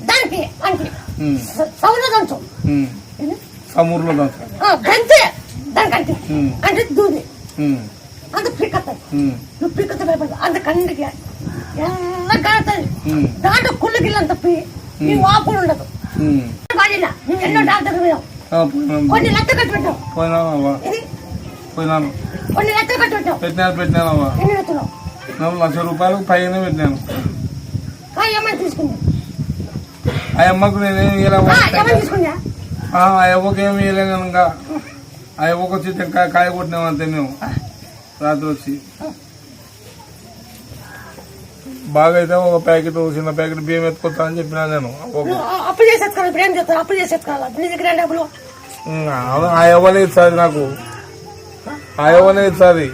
దానికి సౌలో దంచు సమూరులో గంతే దానికంటే అంటే దూది అంత పిక్కతుంది నువ్వు పిక్కత భయపడదు అంత కండికి ఎలా కాడుతుంది దాంట్లో కుళ్ళు గిల్లని తప్పి నీ వాపు ఉండదు బాగా నువ్వు ఎన్నో డాక్టర్ కొన్ని లెక్క కట్టి పెట్టావు పోయినాను కొన్ని లెక్క కట్టి పెట్టావు పెట్టినానమ్మా ఎన్ని ఎత్తున్నావు 1,00,000 పైన పెట్టినాను ఏమైనా తీసుకుంది ఆ అమ్మకు నేనేం ఏమైనా తీసుకుందా ఆ అవ్వకు ఏమి వేయలేను ఇంకా ఆ అవ్వకు వచ్చి కాయ కొట్టినాం అంతే మేము రాత్రి వచ్చి బాగా అయితే ఒక ప్యాకెట్ చిన్న ప్యాకెట్ బియ్యం ఎత్తుకొస్తా అని చెప్పినా నేను అప్పు చేసేసుకోవాలి ఇప్పుడు ఏం చేస్తారు అప్పు చేసేసుకోవాలి నీ దగ్గర డబ్బులు ఆ అవ్వనే ఇస్తుంది నాకు ఆ అవ్వనే ఇస్తుంది